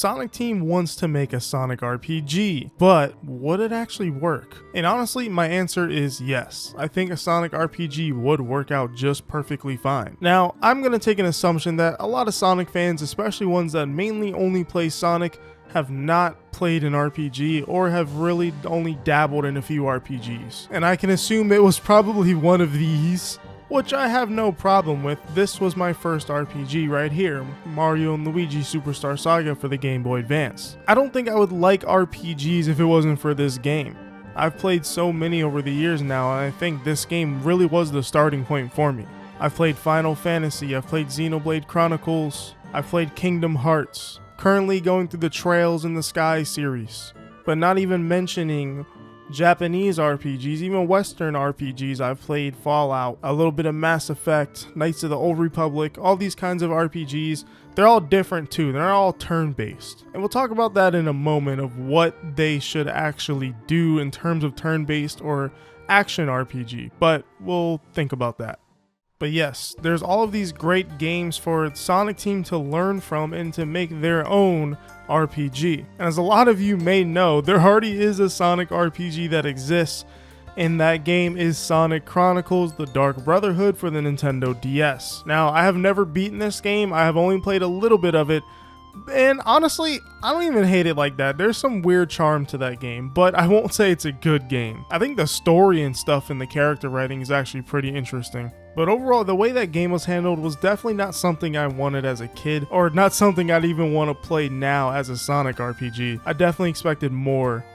Sonic Team wants to make a Sonic RPG, but would it actually work? And honestly, my answer is yes. I think a Sonic RPG would work out just perfectly fine. Now, I'm going to take an assumption that a lot of Sonic fans, especially ones that mainly only play Sonic, have not played an RPG or have really only dabbled in a few RPGs. And I can assume it was probably one of these, which I have no problem with. This was my first RPG right here, Mario & Luigi Superstar Saga for the Game Boy Advance. I don't think I would like RPGs if it wasn't for this game. I've played so many over the years now, and I think this game really was the starting point for me. I've played Final Fantasy, I've played Xenoblade Chronicles, I've played Kingdom Hearts, currently going through the Trails in the Sky series, but not even mentioning Japanese RPGs, even Western RPGs. I've played Fallout, a little bit of Mass Effect, Knights of the Old Republic, all these kinds of RPGs. They're all different too. They're all turn-based. And we'll talk about that in a moment of what they should actually do in terms of turn-based or action RPG, but we'll think about that. But yes, there's all of these great games for Sonic Team to learn from and to make their own RPG. And as a lot of you may know, there already is a Sonic RPG that exists, and that game is Sonic Chronicles: The Dark Brotherhood for the Nintendo DS. Now, I have never beaten this game, I have only played a little bit of it, and honestly, I don't even hate it like that. There's some weird charm to that game, but I won't say it's a good game. I think the story and stuff and the character writing is actually pretty interesting. But overall, the way that game was handled was definitely not something I wanted as a kid, or not something I'd even want to play now as a Sonic RPG. I definitely expected more.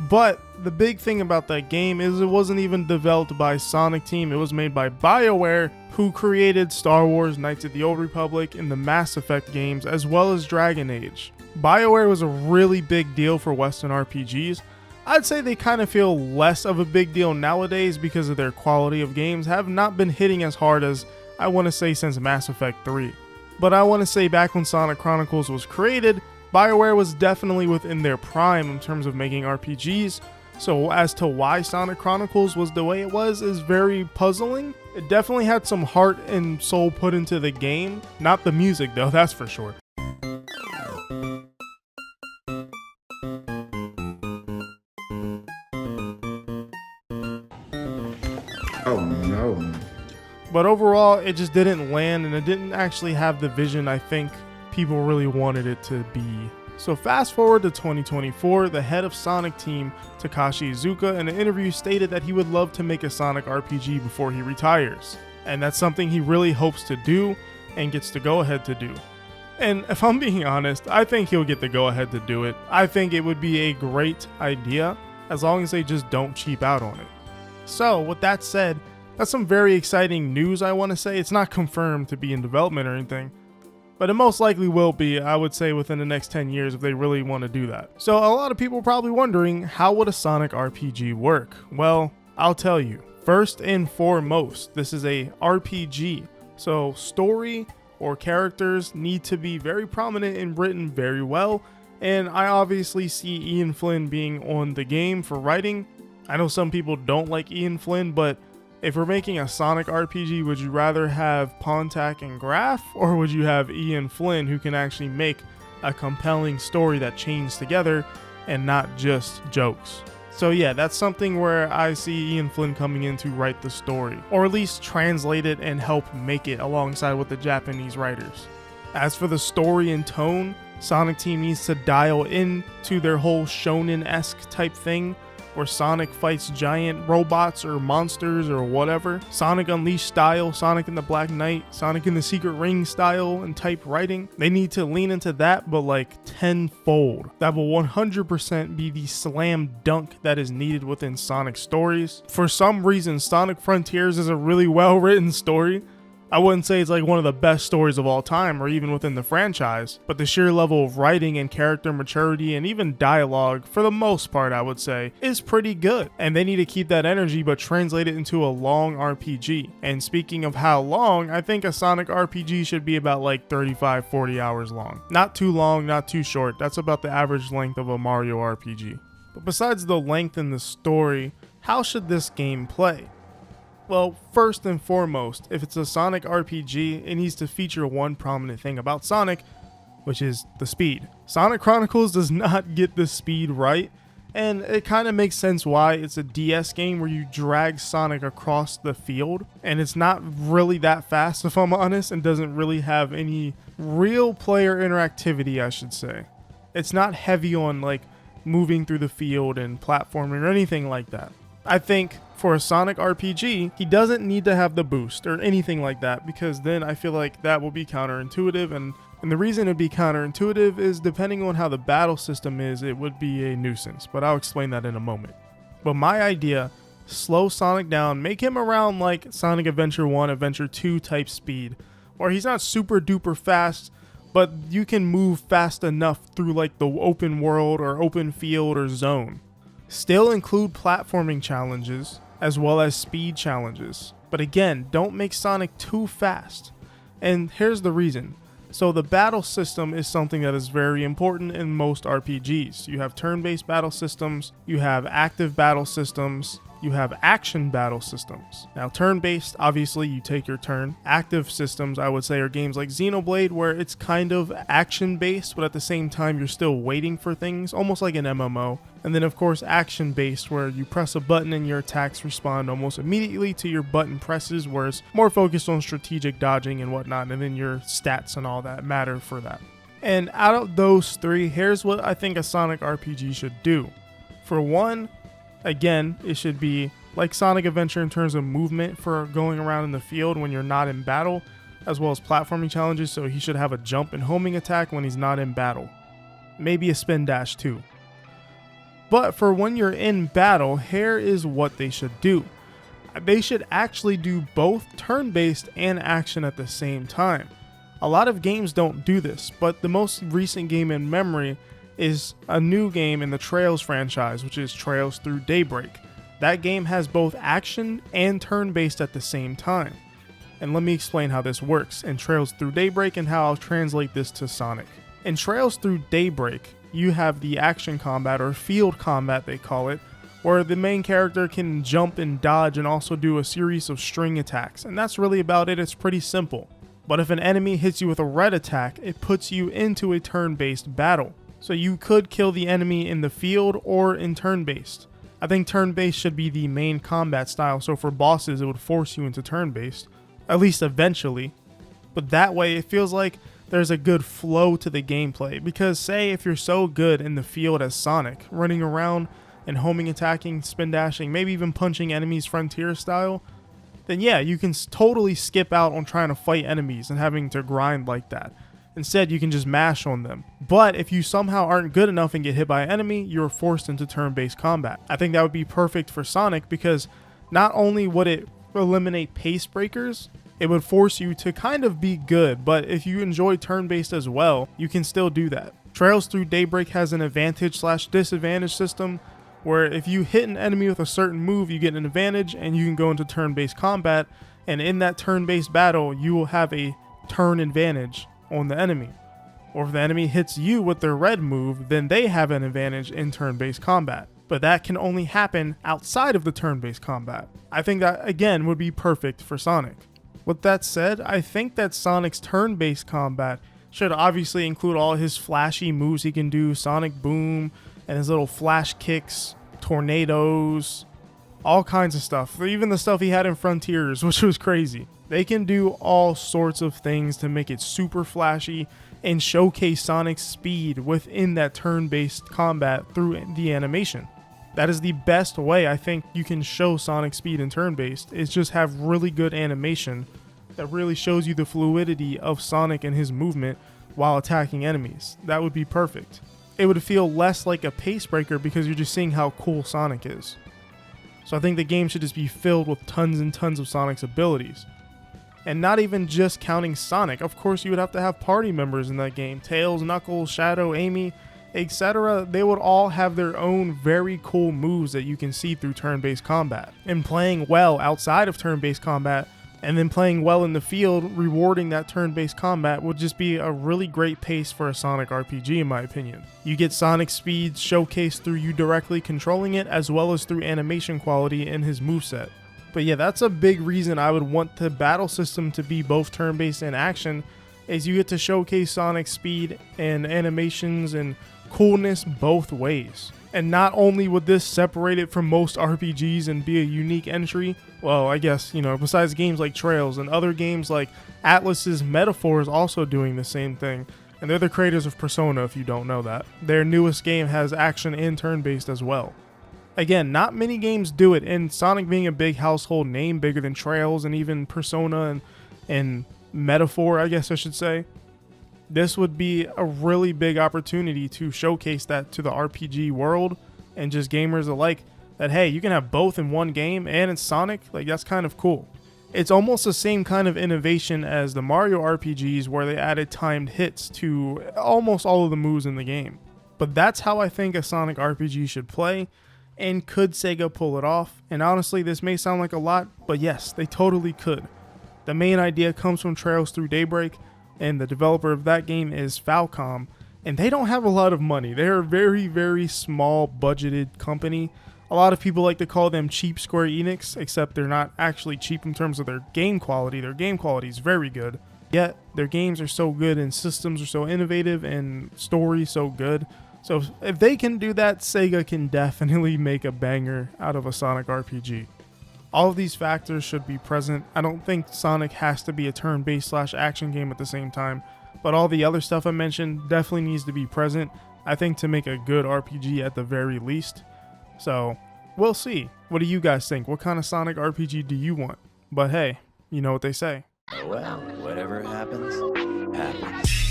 But the big thing about that game is it wasn't even developed by Sonic Team. It was made by BioWare, who created Star Wars, Knights of the Old Republic, and the Mass Effect games, as well as Dragon Age. BioWare was a really big deal for Western RPGs. I'd say they kind of feel less of a big deal nowadays because of their quality of games have not been hitting as hard as I want to say since Mass Effect 3. But I want to say back when Sonic Chronicles was created, BioWare was definitely within their prime in terms of making RPGs, so as to why Sonic Chronicles was the way it was is very puzzling. It definitely had some heart and soul put into the game, not the music though, that's for sure. Oh no. But overall, it just didn't land, and it didn't actually have the vision I think people really wanted it to be. So fast forward to 2024, the head of Sonic Team, Takashi Iizuka, in an interview stated that he would love to make a Sonic RPG before he retires. And that's something he really hopes to do and gets the go-ahead to do. And if I'm being honest, I think he'll get the go-ahead to do it. I think it would be a great idea, as long as they just don't cheap out on it. So with that said, that's some very exciting news I want to say. It's not confirmed to be in development or anything, but it most likely will be, I would say, within the next 10 years if they really want to do that. So a lot of people are probably wondering, how would a Sonic RPG work? Well, I'll tell you. First and foremost, this is a RPG, so story or characters need to be very prominent and written very well, and I obviously see Ian Flynn being on the game for writing. I know some people don't like Ian Flynn, but if we're making a Sonic RPG, would you rather have Pontac and Graf, or would you have Ian Flynn, who can actually make a compelling story that chains together and not just jokes? So yeah, that's something where I see Ian Flynn coming in to write the story, or at least translate it and help make it alongside with the Japanese writers. As for the story and tone, Sonic Team needs to dial into their whole shonen-esque type thing, where Sonic fights giant robots or monsters or whatever. Sonic Unleashed style, Sonic and the Black Knight, Sonic and the Secret Ring style and type writing. They need to lean into that, but like tenfold. That will 100% be the slam dunk that is needed within Sonic stories. For some reason, Sonic Frontiers is a really well written story. I wouldn't say it's like one of the best stories of all time or even within the franchise, but the sheer level of writing and character maturity and even dialogue, for the most part I would say, is pretty good. And they need to keep that energy but translate it into a long RPG. And speaking of how long, I think a Sonic RPG should be about like 35-40 hours long. Not too long, not too short. That's about the average length of a Mario RPG. But besides the length in the story, how should this game play? Well, first and foremost, if it's a Sonic RPG, it needs to feature one prominent thing about Sonic, which is the speed. Sonic Chronicles does not get the speed right, and it kind of makes sense why. It's a DS game where you drag Sonic across the field, and it's not really that fast, if I'm honest, and doesn't really have any real player interactivity, I should say. It's not heavy on like moving through the field and platforming or anything like that. I think for a Sonic RPG, he doesn't need to have the boost or anything like that, because then I feel like that will be counterintuitive, and the reason it'd be counterintuitive is depending on how the battle system is, it would be a nuisance, but I'll explain that in a moment. But my idea, slow Sonic down, make him around like Sonic Adventure 1, Adventure 2 type speed, where he's not super duper fast, but you can move fast enough through like the open world or open field or zone. Still include platforming challenges as well as speed challenges. But again, don't make Sonic too fast. And here's the reason. So the battle system is something that is very important in most RPGs. You have turn-based battle systems, you have active battle systems, you have action battle systems. Now turn-based, obviously you take your turn. Active systems, I would say, are games like Xenoblade, where it's kind of action-based, but at the same time you're still waiting for things, almost like an MMO. And then of course action-based, where you press a button and your attacks respond almost immediately to your button presses, where it's more focused on strategic dodging and whatnot, and then your stats and all that matter for that. And out of those three, here's what I think a Sonic RPG should do. For one, again, it should be like Sonic Adventure in terms of movement for going around in the field when you're not in battle, as well as platforming challenges, so he should have a jump and homing attack when he's not in battle. Maybe a spin dash too. But for when you're in battle, here is what they should do. They should actually do both turn-based and action at the same time. A lot of games don't do this, but the most recent game in memory is a new game in the Trails franchise, which is Trails Through Daybreak. That game has both action and turn-based at the same time. And let me explain how this works in Trails Through Daybreak and how I'll translate this to Sonic. In Trails Through Daybreak, you have the action combat, or field combat they call it, where the main character can jump and dodge and also do a series of string attacks. And that's really about it. It's pretty simple. But if an enemy hits you with a red attack, it puts you into a turn-based battle. So you could kill the enemy in the field or in turn-based. I think turn-based should be the main combat style, so for bosses it would force you into turn-based, at least eventually. But that way it feels like there's a good flow to the gameplay, because say if you're so good in the field as Sonic, running around and homing, attacking, spin dashing, maybe even punching enemies Frontier style, then yeah, you can totally skip out on trying to fight enemies and having to grind like that. Instead, you can just mash on them. But if you somehow aren't good enough and get hit by an enemy, you're forced into turn-based combat. I think that would be perfect for Sonic, because not only would it eliminate pace breakers, it would force you to kind of be good, but if you enjoy turn-based as well, you can still do that. Trails Through Daybreak has an advantage/disadvantage system, where if you hit an enemy with a certain move, you get an advantage and you can go into turn-based combat, and in that turn-based battle, you will have a turn advantage on the enemy. Or if the enemy hits you with their red move, then they have an advantage in turn-based combat. But that can only happen outside of the turn-based combat. I think that, again, would be perfect for Sonic. With that said, I think that Sonic's turn-based combat should obviously include all his flashy moves he can do, Sonic Boom, and his little flash kicks, tornadoes, all kinds of stuff. Even the stuff he had in Frontiers, which was crazy. They can do all sorts of things to make it super flashy and showcase Sonic's speed within that turn-based combat through the animation. That is the best way I think you can show Sonic speed in turn-based, is just have really good animation that really shows you the fluidity of Sonic and his movement while attacking enemies. That would be perfect. It would feel less like a pace breaker because you're just seeing how cool Sonic is. So I think the game should just be filled with tons and tons of Sonic's abilities. And not even just counting Sonic. Of course, you would have to have party members in that game. Tails, Knuckles, Shadow, Amy, etc. They would all have their own very cool moves that you can see through turn-based combat. And playing well outside of turn-based combat, and then playing well in the field, rewarding that turn-based combat, would just be a really great pace for a Sonic RPG, in my opinion. You get Sonic speed showcased through you directly controlling it, as well as through animation quality in his moveset. But yeah, that's a big reason I would want the battle system to be both turn-based and action, is you get to showcase Sonic's speed and animations and coolness both ways. And not only would this separate it from most RPGs and be a unique entry, well, I guess, besides games like Trails and other games like Atlus's Metaphor is also doing the same thing. And they're the creators of Persona, if you don't know that. Their newest game has action and turn-based as well. Again, not many games do it, and Sonic being a big household name, bigger than Trails and even Persona and Metaphor, I guess I should say, this would be a really big opportunity to showcase that to the RPG world and just gamers alike, that hey, you can have both in one game and it's Sonic. Like, that's kind of cool. It's almost the same kind of innovation as the Mario RPGs, where they added timed hits to almost all of the moves in the game. But that's how I think a Sonic RPG should play, and could Sega pull it off? And honestly, this may sound like a lot, but yes, they totally could. The main idea comes from Trails Through Daybreak, and the developer of that game is Falcom, and they don't have a lot of money. They're a very, very small budgeted company. A lot of people like to call them cheap Square Enix, except they're not actually cheap in terms of their game quality. Their game quality is very good, yet their games are so good and systems are so innovative and story so good. So if they can do that, Sega can definitely make a banger out of a Sonic RPG. All of these factors should be present. I don't think Sonic has to be a turn-based / action game at the same time, but all the other stuff I mentioned definitely needs to be present, I think, to make a good RPG at the very least. So we'll see. What do you guys think? What kind of Sonic RPG do you want? But hey, you know what they say. Well, whatever happens, happens.